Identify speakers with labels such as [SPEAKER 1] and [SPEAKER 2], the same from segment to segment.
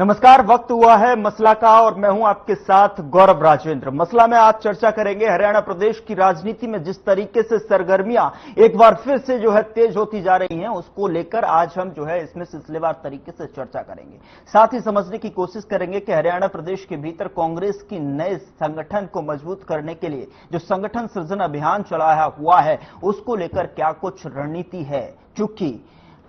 [SPEAKER 1] नमस्कार, वक्त हुआ है मसला का और मैं हूं आपके साथ गौरव राजेंद्र। मसला में आज चर्चा करेंगे हरियाणा प्रदेश की राजनीति में जिस तरीके से सरगर्मियां एक बार फिर से तेज होती जा रही हैं, उसको लेकर आज हम इसमें सिलसिलेवार तरीके से चर्चा करेंगे। साथ ही समझने की कोशिश करेंगे कि हरियाणा प्रदेश के भीतर कांग्रेस की नए संगठन को मजबूत करने के लिए जो संगठन सृजन अभियान चलाया हुआ है उसको लेकर क्या कुछ रणनीति है। चूंकि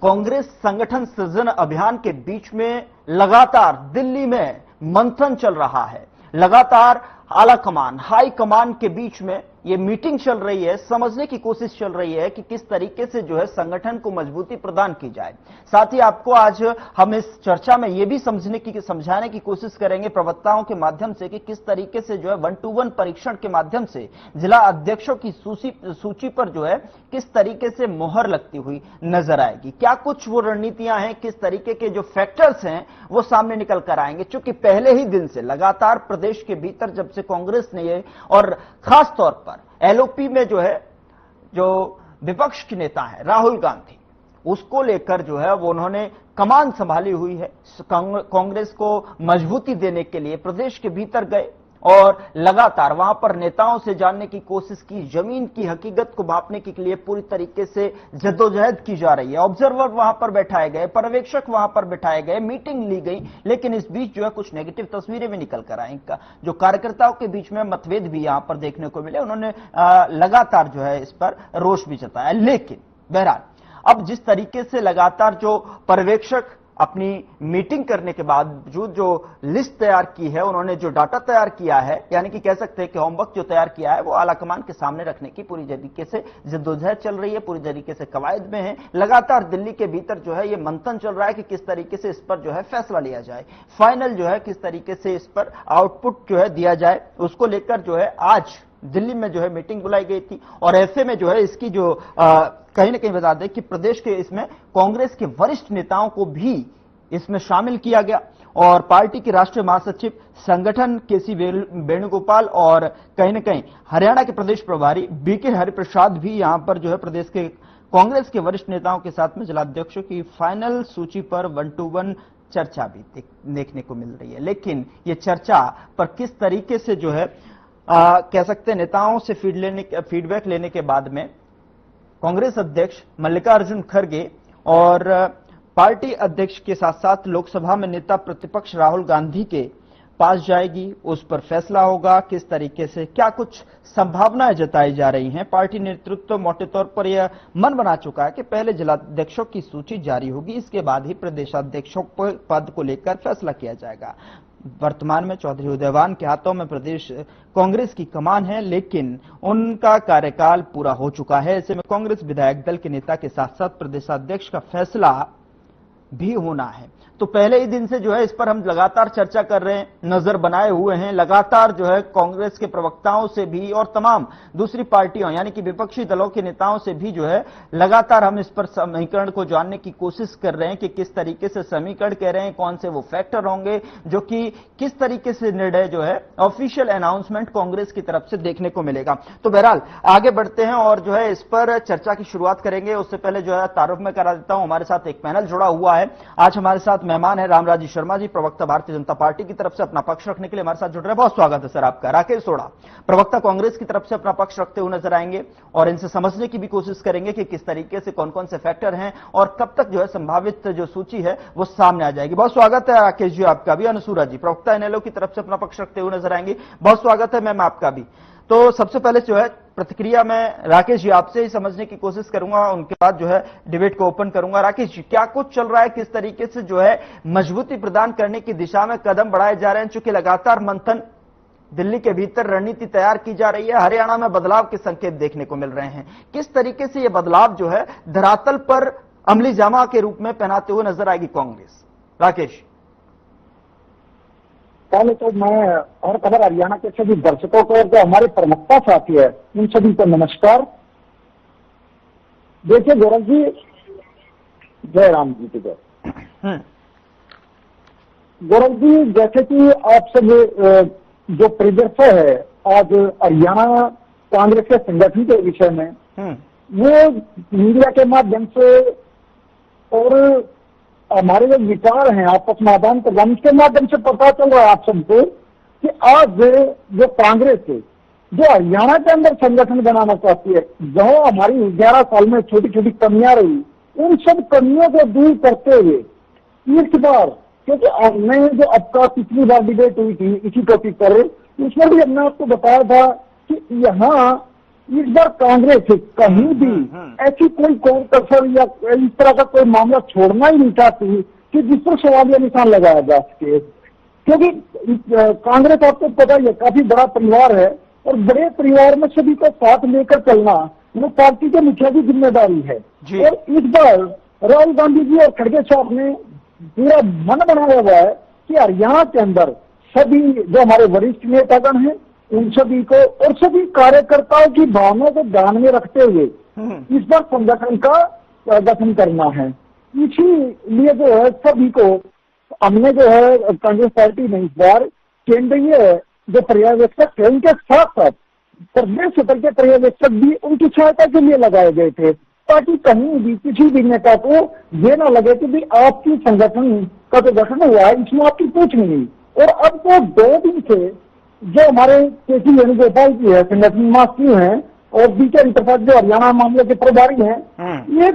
[SPEAKER 1] कांग्रेस संगठन सृजन अभियान के बीच में लगातार दिल्ली में मंथन चल रहा है, लगातार आला कमान हाई कमान के बीच में ये मीटिंग चल रही है, समझने की कोशिश चल रही है कि किस तरीके से संगठन को मजबूती प्रदान की जाए। साथ ही आपको आज हम इस चर्चा में ये भी समझाने की कोशिश करेंगे प्रवक्ताओं के माध्यम से कि किस तरीके से 1-to-1 परीक्षण के माध्यम से जिला अध्यक्षों की सूची पर किस तरीके से मोहर लगती हुई नजर आएगी। क्या कुछ वो रणनीतियां हैं, किस तरीके के जो फैक्टर्स हैं वो सामने निकल कर आएंगे। चूंकि पहले ही दिन से लगातार प्रदेश के भीतर जब से कांग्रेस ने ये और खास तौर पर एलओपी में जो विपक्ष के नेता है राहुल गांधी, उसको लेकर वो उन्होंने कमान संभाली हुई है। कांग्रेस को मजबूती देने के लिए प्रदेश के भीतर गए और लगातार वहां पर नेताओं से जानने की कोशिश की, जमीन की हकीकत को मापने के लिए पूरी तरीके से जद्दोजहद की जा रही है। ऑब्जर्वर वहां पर बैठाए गए, पर्यवेक्षक वहां पर बैठाए गए, मीटिंग ली गई, लेकिन इस बीच कुछ नेगेटिव तस्वीरें भी निकल कर आई। जो कार्यकर्ताओं के बीच में मतभेद भी यहां पर देखने को मिले, उन्होंने लगातार इस पर रोष भी जताया। लेकिन बहरहाल अब जिस तरीके से लगातार जो पर्यवेक्षक अपनी मीटिंग करने के बावजूद जो लिस्ट तैयार की है, उन्होंने जो डाटा तैयार किया है, यानी कि कह सकते हैं कि होमवर्क जो तैयार किया है वो आलाकमान के सामने रखने की पूरी तरीके से जद्दोजहद चल रही है, पूरी तरीके से कवायद में है। लगातार दिल्ली के भीतर ये मंथन चल रहा है कि किस तरीके से इस पर फैसला लिया जाए, फाइनल किस तरीके से इस पर आउटपुट दिया जाए, उसको लेकर आज दिल्ली में मीटिंग बुलाई गई थी। और ऐसे में इसकी कहीं ना कहीं बता दें कि प्रदेश के इसमें कांग्रेस के वरिष्ठ नेताओं को भी इसमें शामिल किया गया और पार्टी के राष्ट्रीय महासचिव संगठन केसी वेणुगोपाल और कहीं ना कहीं हरियाणा के प्रदेश प्रभारी बीके हरिप्रसाद भी यहां पर प्रदेश के कांग्रेस के वरिष्ठ नेताओं के साथ में जिलाध्यक्षों की फाइनल सूची पर 1-to-1 चर्चा भी देखने को मिल रही है। लेकिन ये चर्चा पर किस तरीके से कह सकते हैं नेताओं से फीडबैक लेने के बाद में कांग्रेस अध्यक्ष मल्लिकार्जुन खड़गे और पार्टी अध्यक्ष के साथ साथ लोकसभा में नेता प्रतिपक्ष राहुल गांधी के पास जाएगी, उस पर फैसला होगा। किस तरीके से क्या कुछ संभावनाएं जताई जा रही हैं। पार्टी नेतृत्व मोटे तौर पर यह मन बना चुका है कि पहले जिलाध्यक्षों की सूची जारी होगी, इसके बाद ही प्रदेशाध्यक्षों पद को लेकर फैसला किया जाएगा। वर्तमान में चौधरी उदयवान के हाथों में प्रदेश कांग्रेस की कमान है, लेकिन उनका कार्यकाल पूरा हो चुका है। ऐसे में कांग्रेस विधायक दल के नेता के साथ साथ प्रदेशाध्यक्ष का फैसला भी होना है। तो पहले ही दिन से इस पर हम लगातार चर्चा कर रहे हैं, नजर बनाए हुए हैं। लगातार कांग्रेस के प्रवक्ताओं से भी और तमाम दूसरी पार्टियों यानी कि विपक्षी दलों के नेताओं से भी लगातार हम इस पर समीकरण को जानने की कोशिश कर रहे हैं कि किस तरीके से समीकरण कह रहे हैं, कौन से वो फैक्टर होंगे जो कि किस तरीके से निर्णय ऑफिशियल अनाउंसमेंट कांग्रेस की तरफ से देखने को मिलेगा। तो बहरहाल आगे बढ़ते हैं और इस पर चर्चा की शुरुआत करेंगे। उससे पहले तारुफ में करा देता हूं, हमारे साथ एक पैनल जुड़ा हुआ है। आज हमारे साथ मेहमान है रामराजी शर्मा जी, प्रवक्ता भारतीय जनता पार्टी की तरफ से अपना पक्ष रखने के लिए हमारे साथ जुड़ रहे हैं। बहुत स्वागत है सर आपका। राकेश सोढ़ा, प्रवक्ता कांग्रेस की तरफ से अपना पक्ष रखते हुए नजर आएंगे और इनसे समझने की भी कोशिश करेंगे कि किस तरीके से कौन कौन से फैक्टर हैं और कब तक संभावित सूची है वो सामने आ जाएगी। बहुत स्वागत है राकेश जी आपका भी। अनुसूरा जी, प्रवक्ता एनएलओ की तरफ से अपना पक्ष रखते हुए नजर आएंगे। बहुत स्वागत है मैम आपका भी। तो सबसे पहले प्रतिक्रिया मैं राकेश जी आपसे ही समझने की कोशिश करूंगा, उनके बाद डिबेट को ओपन करूंगा। राकेश जी, क्या कुछ चल रहा है, किस तरीके से मजबूती प्रदान करने की दिशा में कदम बढ़ाए जा रहे हैं? चूंकि लगातार मंथन दिल्ली के भीतर रणनीति तैयार की जा रही है, हरियाणा में बदलाव के संकेत देखने को मिल रहे हैं। किस तरीके से यह बदलाव धरातल पर अमली जामा के रूप में पहनाते हुए नजर आएगी कांग्रेस? राकेश।
[SPEAKER 2] पहले तो मैं और खबर हरियाणा के सभी दर्शकों को और जो हमारे प्रवक्ता साथी है उन सभी को नमस्कार। देखिए गौरव जी, जय राम जी की जय। गौरव जी, जैसे कि आप सब जो परिदृश्य है आज हरियाणा कांग्रेस के संगठन के विषय में वो मीडिया के माध्यम से और हमारे जो विचार हैं आपस में आदान प्रदान, इसके माध्यम से पता चल रहा है आप सबको कि आज जो कांग्रेस है, जो हरियाणा के अंदर संगठन बनाना चाहती है, जहां हमारी 11 साल में छोटी छोटी कमियां रही, उन सब कमियों को दूर करते हुए इस बार, क्योंकि हमने जो आपका पिछली बार डिबेट हुई थी इसी टॉपिक पर, उसमें भी हमने आपको बताया था कि यहाँ इस बार कांग्रेस कहीं भी ऐसी कोई कसर या इस तरह का कोई मामला छोड़ना ही नहीं चाहती कि जिस पर सवालिया निशान लगाया जा सके, क्योंकि कांग्रेस आपको पता ही है काफी बड़ा परिवार है और बड़े परिवार में सभी को साथ लेकर चलना वो पार्टी के मुखिया की जिम्मेदारी है। और इस बार राहुल गांधी जी और खड़गे साहब ने पूरा मन बनाया हुआ है कि हरियाणा के अंदर सभी जो हमारे वरिष्ठ नेतागण हैं उन सभी को और सभी कार्यकर्ताओं की भावनाओं को ध्यान में रखते हुए इस बार संगठन का गठन करना है। इसीलिए जो है सभी को हमने जो है कांग्रेस पार्टी ने इस बार केंद्रीय जो पर्यवेक्षक थे उनके साथ साथ प्रदेश स्तर के पर्यवेक्षक भी उनकी सहायता के लिए लगाए गए थे, ताकि कहीं भी किसी भी नेता को ये ना लगे कि भी आपकी संगठन का जो गठन हुआ है इसमें आपकी पूछ नहीं। और अब तो 2 दिन से जो हमारे के.सी. वेणुगोपाल जी है संगठन महासचिव हैं और बी.के. प्रसाद जो हरियाणा मामले के प्रभारी हैं, ये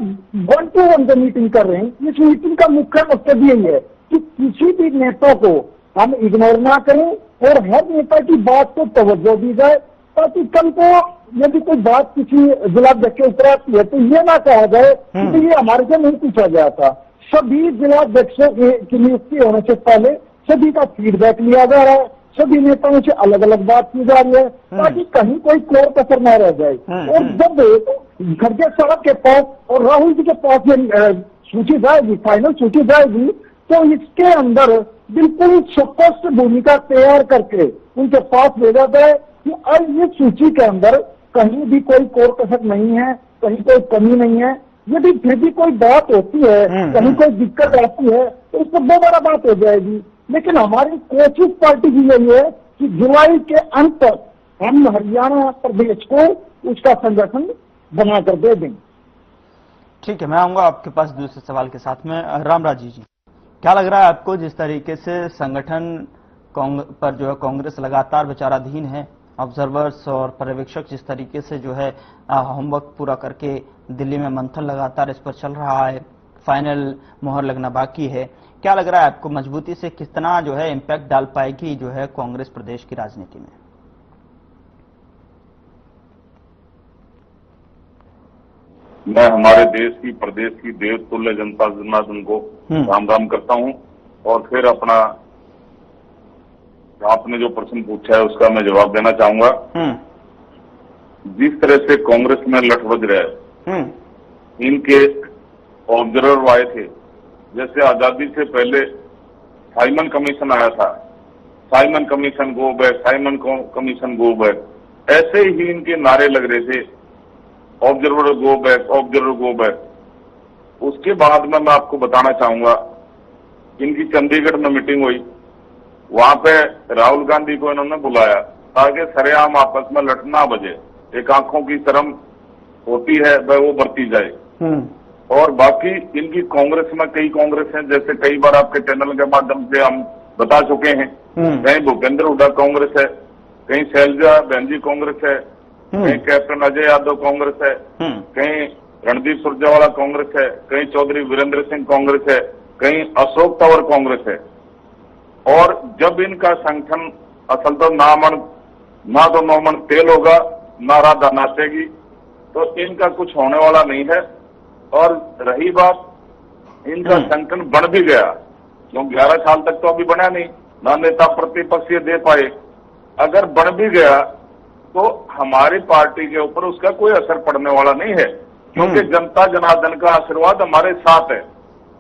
[SPEAKER 2] 1-to-1 जो मीटिंग कर रहे हैं। इस मीटिंग का मुख्य मकसद यही है कि किसी भी नेता को हम इग्नोर ना करें और हर नेता की बात को तवज्जो दी जाए, ताकि कल को यदि कोई बात किसी जिलाध्यक्ष के ऊपर आती है तो ये ना कहा जाए कि ये हमारे से नहीं पूछा गया था। सभी जिलाध्यक्षों की नियुक्ति होने से पहले सभी का फीडबैक लिया जा रहा है, सभी नेताओं से अलग अलग बात की जा रही है, ताकि कहीं कोई कोर कसर न रह जाए। और जब खड़गे साहब के पास और राहुल जी के पास ये सूची जाएगी, फाइनल सूची जाएगी, तो इसके अंदर बिल्कुल स्पष्ट भूमिका तैयार करके उनके पास भेजा जाए कि अब ये सूची के अंदर कहीं भी कोई कोर कसर नहीं है, कहीं कोई कमी नहीं है। यदि फिर भी कोई बात होती है, कहीं कोई दिक्कत आती है, तो उस पर दोबारा बात हो जाएगी। लेकिन हमारी कोशिश पार्टी की यही है कि जुलाई के अंत तक हम हरियाणा प्रदेश को उसका संगठन बनाकर दे दें।
[SPEAKER 1] ठीक है, मैं आऊंगा आपके पास दूसरे सवाल के साथ में। रामराज जी, क्या लग रहा है आपको जिस तरीके से संगठन पर जो है कांग्रेस लगातार विचाराधीन है, ऑब्जर्वर्स और पर्यवेक्षक जिस तरीके से जो है होमवर्क पूरा करके दिल्ली में मंथन लगातार इस पर चल रहा है, फाइनल मोहर लगना बाकी है, क्या लग रहा है आपको मजबूती से कितना जो है इम्पैक्ट डाल पाएगी जो है कांग्रेस प्रदेश की राजनीति में?
[SPEAKER 3] मैं हमारे देश की प्रदेश की देवतुल्य जनता जनार्दन को राम राम करता हूं और फिर अपना आपने जो प्रश्न पूछा है उसका मैं जवाब देना चाहूंगा। जिस तरह से कांग्रेस में लठ बज रहा है, इनके ऑब्जर्वर आए थे, जैसे आजादी से पहले साइमन कमीशन आया था, Simon commission go back, Simon commission go back, ऐसे ही इनके नारे लग रहे थे, observer go back, observer go back. उसके बाद में मैं आपको बताना चाहूंगा, इनकी चंडीगढ़ में मीटिंग हुई, वहां पे राहुल गांधी को इन्होंने बुलाया ताकि सरेआम आपस में लड़ना बजे, एक आंखों की शर्म होती है वह वो बरती जाए। और बाकी इनकी कांग्रेस में कई कांग्रेस हैं, जैसे कई बार आपके चैनल के माध्यम से हम बता चुके हैं, कहीं भूपेंद्र हुड्डा कांग्रेस है, कहीं शैलजा बहन जी कांग्रेस है, कहीं कैप्टन अजय यादव कांग्रेस है, कहीं रणदीप सुरजेवाला कांग्रेस है, कहीं चौधरी वीरेंद्र सिंह कांग्रेस है, कहीं अशोक तंवर कांग्रेस है। और जब इनका संगठन असल तो ना तो नौमन तेल होगा, ना राधा नाचेगी, तो इनका कुछ होने वाला नहीं है। और रही बात, इनका संगठन बन भी गया, क्योंकि 11 साल तक तो अभी बना नहीं, ना नेता प्रतिपक्ष ये दे पाए। अगर बन भी गया तो हमारी पार्टी के ऊपर उसका कोई असर पड़ने वाला नहीं है, क्योंकि जनता जनार्दन का आशीर्वाद हमारे साथ है।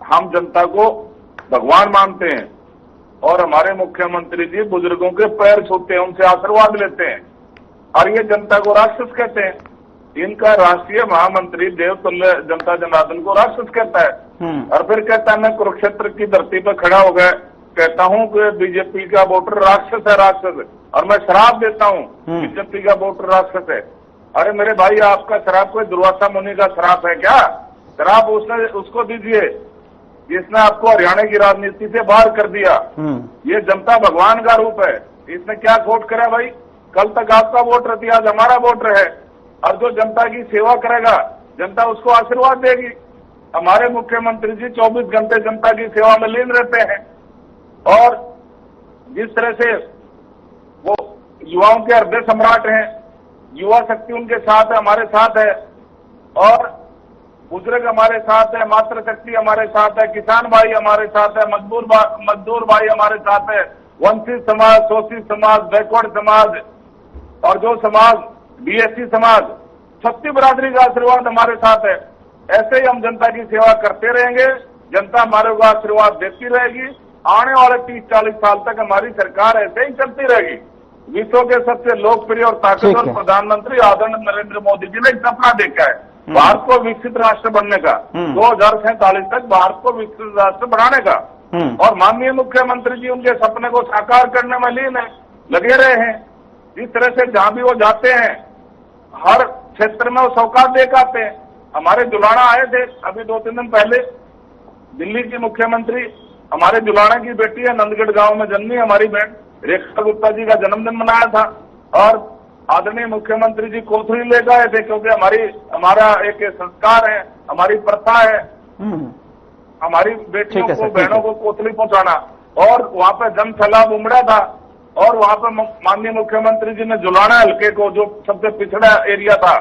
[SPEAKER 3] हम जनता को भगवान मानते हैं और हमारे मुख्यमंत्री जी बुजुर्गों के पैर छूते हैं, उनसे आशीर्वाद लेते हैं, और ये जनता को राक्षस कहते हैं। इनका राष्ट्रीय महामंत्री देवतुल्य जनता जनार्दन को राक्षस कहता है, और फिर कहता है मैं कुरुक्षेत्र की धरती पर खड़ा हो गया, कहता हूं कि बीजेपी का वोटर राक्षस है, राक्षस, और मैं शराब देता हूं बीजेपी का वोटर राक्षस है। अरे मेरे भाई, आपका शराब कोई दुर्वासा मुनि का शराब है क्या? शराब उसको दीजिए, जिसने आपको हरियाणा की राजनीति से बाहर कर दिया। ये जनता भगवान का रूप है। इसने क्या खोट करा भाई? कल तक आपका वोट रहती, आज हमारा वोट है। और जो जनता की सेवा करेगा, जनता उसको आशीर्वाद देगी। हमारे मुख्यमंत्री जी 24 घंटे जनता की सेवा में लीन रहते हैं और जिस तरह से वो युवाओं के हृदय सम्राट हैं, युवा शक्ति उनके साथ है, हमारे साथ है, और बुजुर्ग हमारे साथ है, मातृ शक्ति हमारे साथ है, किसान भाई हमारे साथ है, मजदूर भाई हमारे साथ है, वंचित समाज, शोषित समाज, बैकवर्ड समाज और जो समाज बीएससी समाज, छत्ती बिरादरी का आशीर्वाद हमारे साथ है। ऐसे ही हम जनता की सेवा करते रहेंगे, जनता हमारे को आशीर्वाद देती रहेगी। आने वाले 30-40 साल तक हमारी सरकार ऐसे ही चलती रहेगी। विश्व के सबसे लोकप्रिय और ताकतवर प्रधानमंत्री आदरणीय नरेंद्र मोदी जी ने एक सपना देखा है, भारत को विकसित राष्ट्र बनने का, 2047 तक भारत को विकसित राष्ट्र बनाने का। और माननीय मुख्यमंत्री जी उनके सपने को साकार करने में लीन है, लगे रहे हैं। जिस तरह से जहां भी वो जाते हैं, हर क्षेत्र में वो सौगात देकर आते हैं। हमारे जुलाना आए थे अभी 2-3 दिन पहले, दिल्ली की मुख्यमंत्री, हमारे जुलाना की बेटी है, नंदगढ़ गांव में जन्मी हमारी बहन रेखा गुप्ता जी का जन्मदिन मनाया था और आदरणीय मुख्यमंत्री जी कोथली ले गए थे, क्योंकि हमारा एक संस्कार है, हमारी प्रथा है हमारी बेटियों को, बहनों को कोथली पहुंचाना। और वहां पे जन सैलाब उमड़ा था और वहां पे माननीय मुख्यमंत्री जी ने जुलाना हल्के को, जो सबसे पिछड़ा एरिया था,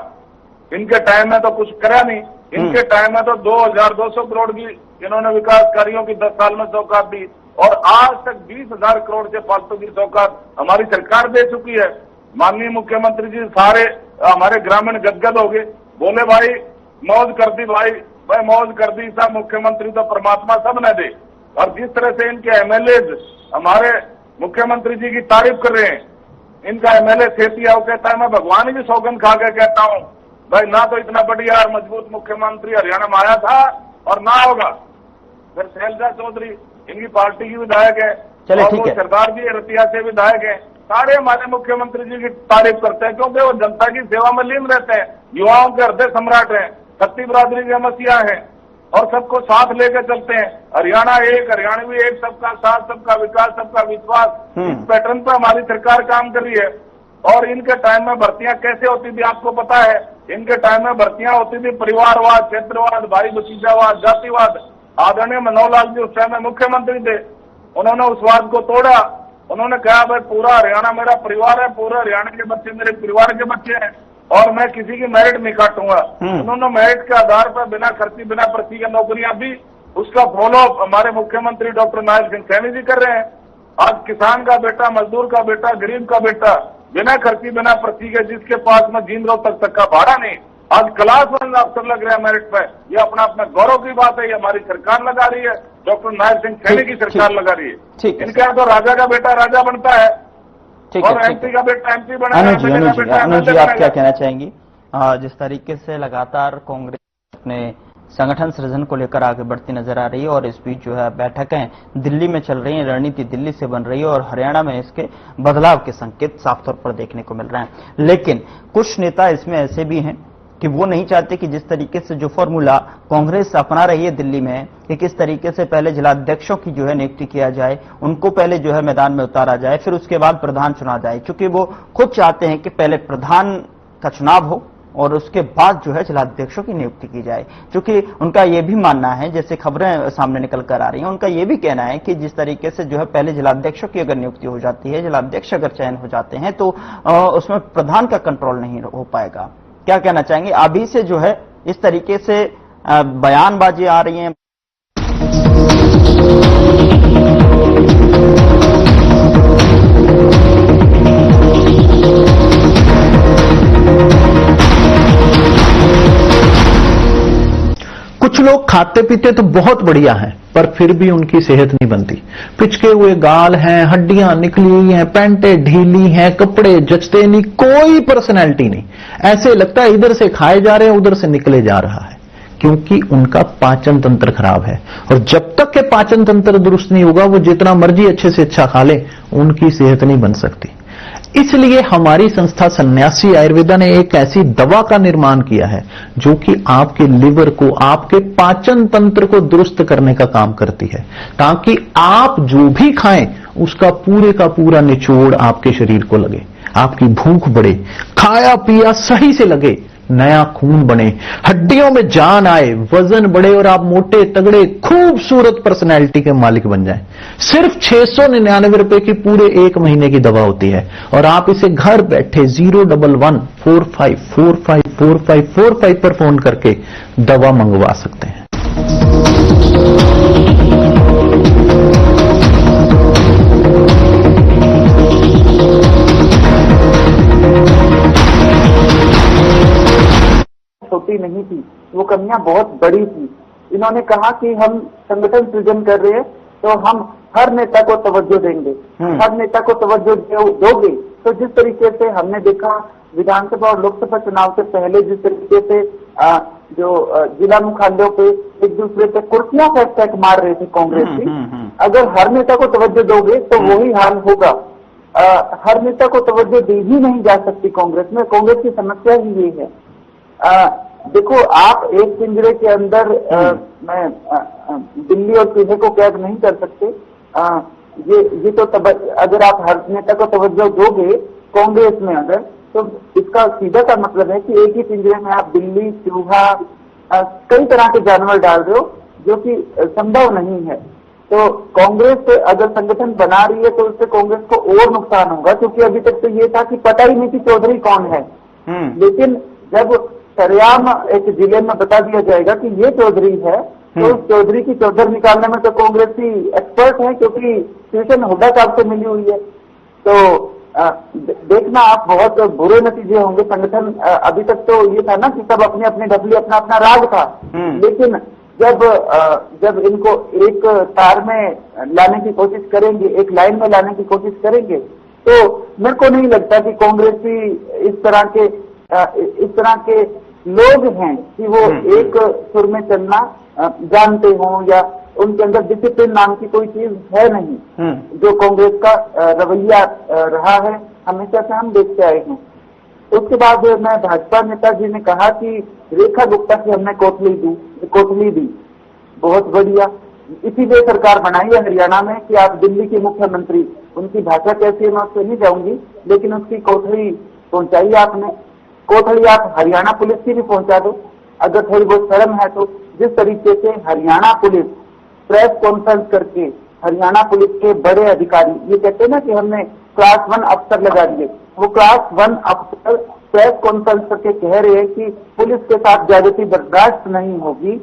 [SPEAKER 3] इनके टाइम में तो कुछ करा नहीं। इनके टाइम में तो 2200 करोड़ की इन्होंने विकास कार्यों की 10 साल में सौगात दी और आज तक 20,000 करोड़ से फालतू की सौगात हमारी सरकार दे चुकी है। माननीय मुख्यमंत्री जी सारे हमारे ग्रामीण गदगद हो गए, बोले भाई मौज कर दी, भाई मौज कर दी। सब मुख्यमंत्री तो परमात्मा सब ने दे। और जिस तरह से इनके एमएलए हमारे मुख्यमंत्री जी की तारीफ कर रहे हैं, इनका एमएलए सेतिया वो कहता है मैं भगवान की सौगंध खा के कहता हूं भाई, ना तो इतना बढ़िया और मजबूत मुख्यमंत्री हरियाणा में आया था और ना होगा। फिर शैलजा चौधरी इनकी पार्टी की विधायक है, और सरदार जी रतिया से विधायक है, सारे हमारे मुख्यमंत्री जी की तारीफ करते हैं क्योंकि वो जनता की सेवा में लीन रहते हैं, युवाओं के हृदय सम्राट हैं, छत्ती बिरादरी के मसीहा हैं और सबको साथ लेकर चलते हैं। हरियाणा एक, हरियाणवी एक, सबका साथ, सबका विकास, सबका विश्वास, इस पैटर्न पर हमारी सरकार काम कर रही है। और इनके टाइम में भर्तियां कैसे होती थी आपको पता है? इनके टाइम में भर्तियां होती थी परिवारवाद, क्षेत्रवाद, भाई भतीजावाद, जातिवाद। आदरणीय मनोहर लाल जी उस टाइम में मुख्यमंत्री थे, उन्होंने उस वाद को तोड़ा। उन्होंने कहा भाई पूरा हरियाणा मेरा परिवार है, पूरे हरियाणा के बच्चे मेरे परिवार के बच्चे हैं और मैं किसी की मेरिट नहीं काटूंगा। उन्होंने मेरिट के आधार पर बिना खर्ची, बिना पर्ची की नौकरियां दी। उसका फॉलो हमारे मुख्यमंत्री डॉक्टर नायब सिंह सैनी जी कर रहे हैं। आज किसान का बेटा, मजदूर का बेटा, गरीब का बेटा बिना खर्ची, बिना पर्ची के, जिसके पास में जींद रोहतक तक का भाड़ा नहीं, आज क्लास 1 अफसर लग रहा है मेरिट पे। ये अपना अपना गौरव की बात है, ये हमारी सरकार लगा रही है, डॉक्टर नायब सिंह सैनी की सरकार लगा रही है। इनके यहाँ तो राजा का बेटा राजा बनता है और एमपी का बेटा एमपी बना है।
[SPEAKER 1] अनुज जी आप क्या कहना चाहेंगी? जिस तरीके से लगातार कांग्रेस अपने संगठन सृजन को लेकर आगे बढ़ती नजर आ रही है और इस बीच जो है बैठकें दिल्ली में चल रही हैं, रणनीति दिल्ली से बन रही है और हरियाणा में इसके बदलाव के संकेत साफ तौर पर देखने को मिल रहे हैं। लेकिन कुछ नेता इसमें ऐसे भी हैं कि वो नहीं चाहते कि जिस तरीके से जो फॉर्मूला कांग्रेस अपना रही है दिल्ली में कि किस तरीके से पहले जिलाध्यक्षों की जो है नियुक्ति किया जाए, उनको पहले जो है मैदान में उतारा जाए, फिर उसके बाद प्रधान चुना जाए, क्योंकि वो खुद चाहते हैं कि पहले प्रधान का चुनाव हो और उसके बाद जो है जिलाध्यक्षों की नियुक्ति की जाए। क्योंकि उनका यह भी मानना है, जैसे खबरें सामने निकल कर आ रही हैं, उनका यह भी कहना है कि जिस तरीके से जो है पहले जिलाध्यक्षों की अगर नियुक्ति हो जाती है, जिलाध्यक्ष अगर चयन हो जाते हैं तो उसमें प्रधान का कंट्रोल नहीं हो पाएगा। क्या कहना चाहेंगे? अभी से जो है इस तरीके से बयानबाजी आ रही है।
[SPEAKER 4] कुछ लोग खाते पीते तो बहुत बढ़िया हैं, पर फिर भी उनकी सेहत नहीं बनती। पिचके हुए गाल हैं, हड्डियां निकली हुई हैं, पैंटें ढीली हैं, कपड़े जचते नहीं, कोई पर्सनैलिटी नहीं। ऐसे लगता है इधर से खाए जा रहे हैं, उधर से निकले जा रहा है, क्योंकि उनका पाचन तंत्र खराब है। और जब तक के पाचन तंत्र दुरुस्त नहीं होगा, वो जितना मर्जी अच्छे से अच्छा खा ले, उनकी सेहत नहीं बन सकती। इसलिए हमारी संस्था सन्यासी आयुर्वेदा ने एक ऐसी दवा का निर्माण किया है जो कि आपके लिवर को, आपके पाचन तंत्र को दुरुस्त करने का काम करती है, ताकि आप जो भी खाएं उसका पूरे का पूरा निचोड़ आपके शरीर को लगे, आपकी भूख बढ़े, खाया पिया सही से लगे, नया खून बने, हड्डियों में जान आए, वजन बढ़े और आप मोटे तगड़े खूबसूरत पर्सनैलिटी के मालिक बन जाएं। सिर्फ 699 रुपए की पूरे 1 महीने की दवा होती है और आप इसे घर बैठे 01145454545 पर फोन करके दवा मंगवा सकते हैं।
[SPEAKER 2] छोटी नहीं थी, वो कमियां बहुत बड़ी थी। इन्होंने कहा कि हम संगठन सृजन कर रहे हैं तो हम हर नेता को तवज्जो देंगे, हर नेता को तवज्जो दोगे। तो जिस तरीके से हमने देखा विधानसभा और लोकसभा चुनाव से पहले जिस तरीके से जो जिला मुख्यालयों पे एक दूसरे पे कुर्सियां फेंक मार रहे थे कांग्रेस की, अगर हर नेता को तवज्जो दोगे तो वही हाल होगा। हर नेता को तवज्जो दी ही नहीं जा सकती कांग्रेस में। कांग्रेस की समस्या ही ये है। देखो, आप एक पिंजरे के अंदर मैं बिल्ली और चूहे को कैद नहीं कर सकते। ये तो अगर आप हर नेता को तवज्जो दोगे कांग्रेस में अगर, तो इसका सीधा सा मतलब है कि एक ही पिंजरे में आप बिल्ली, चूहा, कई तरह के जानवर डाल रहे हो, जो कि संभव नहीं है। तो कांग्रेस अगर संगठन बना रही है तो उससे कांग्रेस को और नुकसान होगा, क्योंकि अभी तक तो ये था कि पता ही नहीं कि चौधरी कौन है। लेकिन जब सरेआम एक जिले में बता दिया जाएगा कि ये चौधरी है, तो उस चौधरी की चौधर निकालने में तो कांग्रेस ही एक्सपर्ट है, क्योंकि ट्यूशन हुड्डा साहब से मिली हुई है। तो देखना आप, बहुत बुरे नतीजे होंगे। संगठन अभी तक तो ये था ना कि सब अपनी अपनी डबली, अपना अपना राग था, लेकिन जब इनको एक तार में लाने की कोशिश करेंगे, एक लाइन में लाने की कोशिश करेंगे, तो मेरे को नहीं लगता कि कांग्रेस ही इस तरह के लोग हैं कि वो एक सुर में चलना जानते हों, या उनके अंदर डिसिप्लिन नाम की कोई चीज है नहीं, जो कांग्रेस का रवैया रहा है, हमेशा से हम देखते आए हैं। उसके बाद मैं भाजपा नेताजी ने कहा कि रेखा गुप्ता की हमने कोठली दी, बहुत बढ़िया। इसीलिए सरकार बनाई है हरियाणा में कि आप दिल्ली के मुख्यमंत्री, उनकी भाषा कैसी है मैं उससे नहीं जाऊंगी, लेकिन उसकी कोठली पहुंचाई आपने। कोठली आप हरियाणा पुलिस की भी पहुंचा दो, अगर थोड़ी बहुत शर्म है तो। जिस तरीके से हरियाणा पुलिस प्रेस कॉन्फ्रेंस करके, हरियाणा पुलिस के बड़े अधिकारी ये कहते हैं ना कि हमने क्लास 1 अफसर लगा दिए, वो क्लास 1 अफसर प्रेस कॉन्फ्रेंस करके कह रहे हैं कि पुलिस के साथ ज्यादती बर्दाश्त नहीं होगी,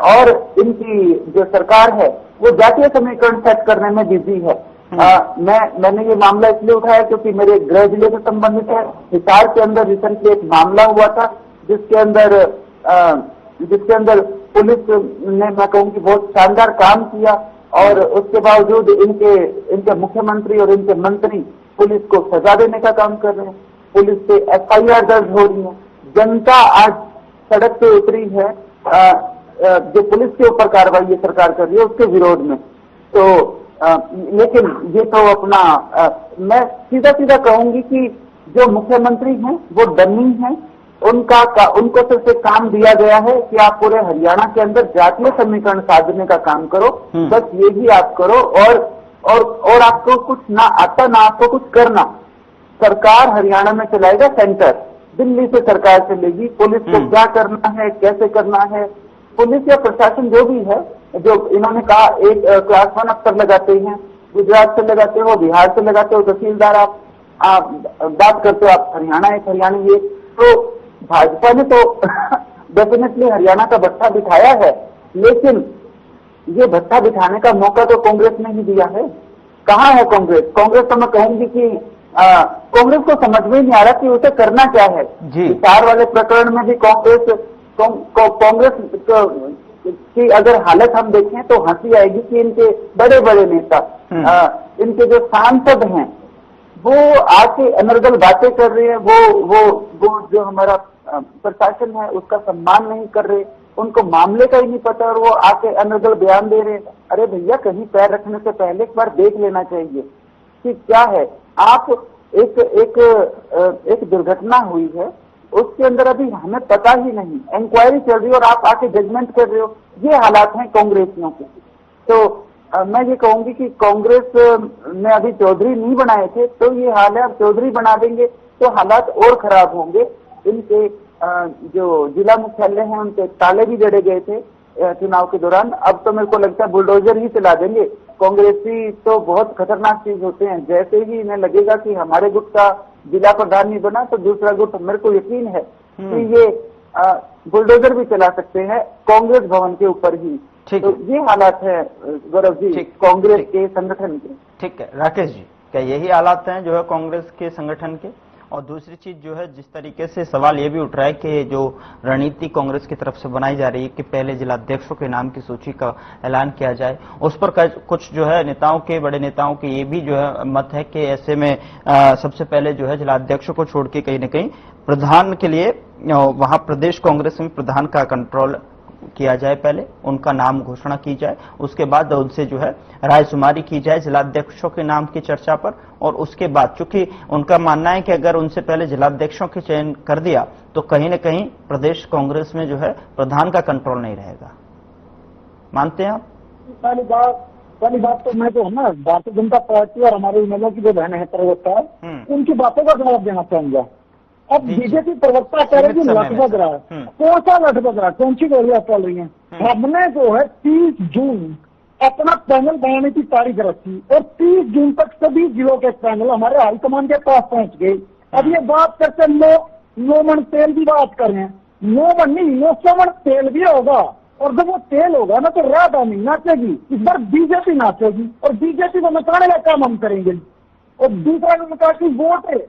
[SPEAKER 2] और इनकी जो सरकार है वो जातीय समीकरण सेट करने में बिजी है। मैंने ये मामला इसलिए उठाया क्योंकि मेरे गृह जिले से संबंधित है। हिसार के अंदर रिसेंटली एक मामला हुआ था जिसके अंदर पुलिस ने, मैं कहूँगी, बहुत शानदार काम किया, और उसके बावजूद इनके मुख्यमंत्री और इनके मंत्री पुलिस को सजा देने का काम कर रहे हैं। पुलिस पे FIR दर्ज हो रही है। जनता आज सड़क पे उतरी है, जो पुलिस के ऊपर कार्रवाई ये सरकार कर रही है उसके विरोध में। तो लेकिन ये तो अपना, मैं सीधा कहूंगी कि जो मुख्यमंत्री हैं वो डमी हैं। उनको सिर्फ एक काम दिया गया है कि आप पूरे हरियाणा के अंदर जातीय समीकरण साधने का काम करो, बस यही आप करो, और आपको कुछ ना आता ना आपको कुछ करना। सरकार हरियाणा में चलाएगा सेंटर, दिल्ली से सरकार चलेगी। पुलिस को क्या करना है, कैसे करना है, पुलिस या प्रशासन जो भी है, जो इन्होंने कहा एक क्लास 1 अफसर लगाते हैं, गुजरात से लगाते हो, बिहार से लगाते हो, तहसीलदार आप बात करते हो, आप हरियाणा एक, हरियाणा ये। तो भाजपा ने तो डेफिनेटली हरियाणा का भत्ता बिठाया है, लेकिन ये भत्ता बिठाने का मौका तो कांग्रेस ने ही दिया है। कहाँ है कांग्रेस? कांग्रेस तो मैं कहूंगी कि कांग्रेस को समझ में नहीं आ रहा कि उसे करना क्या है। हिसार वाले प्रकरण में भी कांग्रेस की अगर हालत हम देखें तो हंसी आएगी कि इनके बड़े बड़े नेता, इनके जो सांसद हैं, वो आके अनर्गल बातें कर रहे हैं। वो जो हमारा प्रशासन है उसका सम्मान नहीं कर रहे, उनको मामले का ही नहीं पता, और वो आके अनर्गल बयान दे रहे हैं। अरे भैया, कहीं पैर रखने से पहले एक बार देख लेना चाहिए कि क्या है। आप
[SPEAKER 5] एक दुर्घटना हुई है, उसके अंदर अभी हमें पता ही नहीं, इंक्वायरी चल रही है और आप आके जजमेंट कर रहे हो। ये हालात हैं कांग्रेसियों के। तो मैं ये कहूंगी कि कांग्रेस ने अभी चौधरी नहीं बनाए थे, तो ये हाल है। अब चौधरी बना देंगे तो हालात और खराब होंगे। इनके जो जिला मुख्यालय हैं उनके ताले भी जड़े गए थे चुनाव के दौरान। अब तो मेरे को लगता है बुलडोजर ही चला देंगे। कांग्रेसी तो बहुत खतरनाक चीज होते हैं। जैसे ही इन्हें लगेगा कि हमारे गुट का जिला प्रधान नहीं बना तो दूसरा गुट, मेरे को यकीन है कि ये बुलडोजर भी चला सकते हैं कांग्रेस भवन के ऊपर ही। तो ये हालात है गौरव जी कांग्रेस के संगठन के।
[SPEAKER 1] ठीक है राकेश जी, क्या यही हालात हैं जो है कांग्रेस के संगठन के? और दूसरी चीज जो है, जिस तरीके से सवाल ये भी उठ रहा है कि जो रणनीति कांग्रेस की तरफ से बनाई जा रही है कि पहले जिलाध्यक्षों के नाम की सूची का ऐलान किया जाए, उस पर कुछ जो है नेताओं के, बड़े नेताओं के ये भी जो है मत है कि ऐसे में सबसे पहले जो है जिलाध्यक्षों को छोड़ के कहीं ना कहीं प्रधान के लिए वहां प्रदेश कांग्रेस में प्रधान का कंट्रोल किया जाए, पहले उनका नाम घोषणा की जाए, उसके बाद उनसे जो है रायशुमारी की जाए जिलाध्यक्षों के नाम की चर्चा पर। और उसके बाद चूंकि उनका मानना है कि अगर उनसे पहले जिलाध्यक्षों के चयन कर दिया तो कहीं न कहीं प्रदेश कांग्रेस में जो है प्रधान का कंट्रोल नहीं रहेगा। मानते हैं आप?
[SPEAKER 2] पहली बात तो मैं तो है ना भारतीय जनता पार्टी और हमारे एमएलए की जो बहन है प्रवक्ता है उनकी बातों का जवाब देना चाहूंगा। अब बीजेपी प्रवक्ता कह रही है लठ बज रहा है, कौन सा लठ बज रहा है, कौन सी गोलियां चल रही हैं? हमने जो है 30 जून अपना पैनल बनाने की तारीख रखी और 30 जून तक सभी जिलों के पैनल हमारे हाईकमान के पास पहुंच गए। अब ये बात करते 9 मन तेल की बात कर रहे हैं, 9 मन नहीं 900 मन तेल भी होगा। और जब वो तेल होगा ना तो राधा नहीं नाचेगी, इस बार बीजेपी नाचेगी और बीजेपी को नचाने का काम हम करेंगे। और दूसरा कहा कि वोट है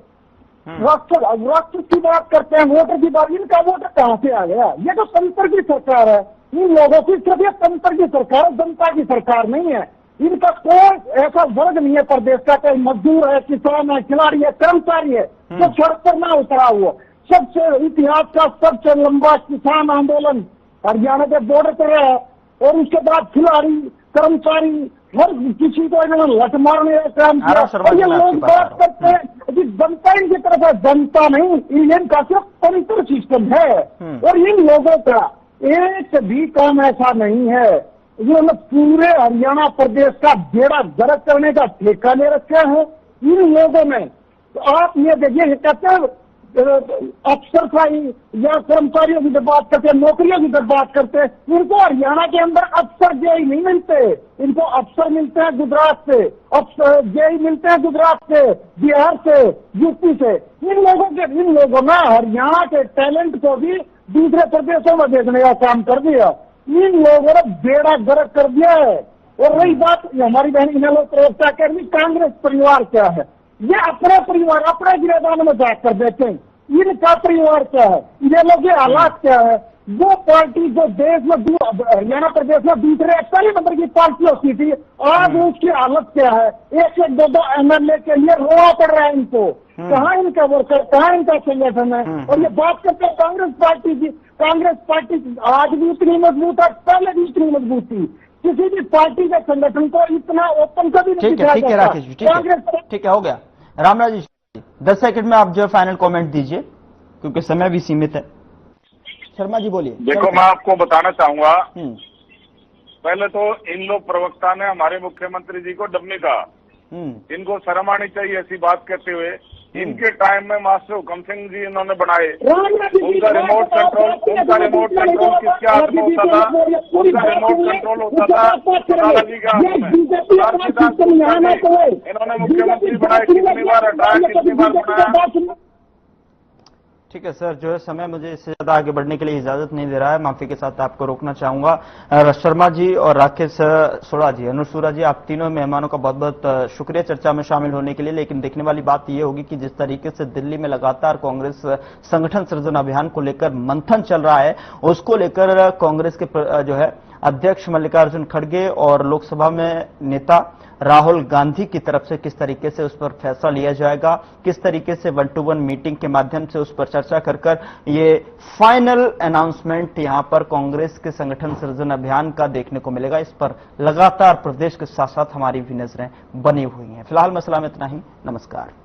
[SPEAKER 2] राष्ट्र की बात करते हैं, वोटर की बात, इनका वोटर कहां से आ गया? ये तो तंत्र की सरकार है, इन लोगों की सिर्फ ये तंत्र की सरकार, जनता की सरकार नहीं है। इनका कोई ऐसा वर्ग नहीं है प्रदेश का, कोई मजदूर है, किसान है, खिलाड़ी है, कर्मचारी है जो सड़क पर ना उतरा हुआ। सबसे इतिहास का सबसे लंबा किसान आंदोलन हरियाणा के बॉर्डर पर है और उसके बाद खिलाड़ी, कर्मचारी, हर किसी को इन्होंने लठ मारने का काम किया। और ये लोग बात करते हैं कि जनता इनकी तरफ है, जनता नहीं, इनका सिर्फ तंत्र सिस्टम है। और इन लोगों का एक भी काम ऐसा नहीं है, इन्होंने पूरे हरियाणा प्रदेश का बेड़ा गर्क करने का ठेका ले रखा है इन लोगों ने। तो आप ये देखिए, कहते हैं अफसरशाही या कर्मचारियों की जब बात करते हैं, नौकरियों की जब बात करते हैं, इनको हरियाणा के अंदर अफसर जेई नहीं मिलते, इनको अफसर मिलते हैं गुजरात से, अफसर जेई मिलते हैं गुजरात से, बिहार से, यूपी से। इन लोगों ने हरियाणा के टैलेंट को भी दूसरे प्रदेशों में भेजने का काम कर दिया। इन लोगों ने बेड़ा गर्क कर दिया है। और रही बात हमारी बहन इन्हें प्रवक्ता कह रही कांग्रेस परिवार क्या है, ये अपना परिवार अपने गिरदान में जाकर देखें इनका परिवार क्या है, ये लोग के हालात क्या है। वो पार्टी जो देश में हरियाणा प्रदेश में दूसरे पहले नंबर की पार्टी होती थी, आज उसकी हालत क्या है। 1-1, 2-2 एमएलए के लिए रोना पड़ रहा है इनको। कहाँ इनका वर्कर, कहाँ इनका संगठन है। और ये बात करते हैं कांग्रेस पार्टी की, कांग्रेस पार्टी आज भी इतनी मजबूत है, पहले भी इतनी मजबूत थी। किसी भी पार्टी के संगठन को इतना ओपन कभी नहीं दिखाया
[SPEAKER 1] ठीक है राकेश जी, ठीक है, हो गया। रामराज जी 10 सेकंड में आप जो फाइनल कमेंट दीजिए क्योंकि समय भी सीमित है। शर्मा जी बोलिए।
[SPEAKER 3] देखो, मैं आपको बताना चाहूंगा, पहले तो इन लोग प्रवक्ता ने हमारे मुख्यमंत्री जी को डम्मी कहा। इनको शर्म आनी चाहिए ऐसी बात कहते हुए। इनके टाइम में मास्टर हुकम सिंह जी इन्होंने बनाए, उनका रिमोट कंट्रोल किसके हाथ में होता था? उनका रिमोट कंट्रोल होता था जी का हाथ में। इन्होंने मुख्यमंत्री बनाए, कितनी बार हटाया, कितनी बार बनाया।
[SPEAKER 1] ठीक है सर, जो है समय मुझे इससे ज्यादा आगे बढ़ने के लिए इजाजत नहीं दे रहा है, माफी के साथ आपको रोकना चाहूंगा। शर्मा जी और राकेश सोड़ा जी, अनुसूरा जी, आप तीनों मेहमानों का बहुत बहुत शुक्रिया चर्चा में शामिल होने के लिए। लेकिन देखने वाली बात यह होगी कि जिस तरीके से दिल्ली में लगातार कांग्रेस संगठन सृजन अभियान को लेकर मंथन चल रहा है, उसको लेकर कांग्रेस के जो है अध्यक्ष मल्लिकार्जुन खड़गे और लोकसभा में नेता राहुल गांधी की तरफ से किस तरीके से उस पर फैसला लिया जाएगा, किस तरीके से 1-to-1 मीटिंग के माध्यम से उस पर चर्चा कर ये फाइनल अनाउंसमेंट यहां पर कांग्रेस के संगठन सृजन अभियान का देखने को मिलेगा। इस पर लगातार प्रदेश के साथ साथ हमारी भी नजरें बनी हुई हैं। फिलहाल मसला में इतना ही, नमस्कार।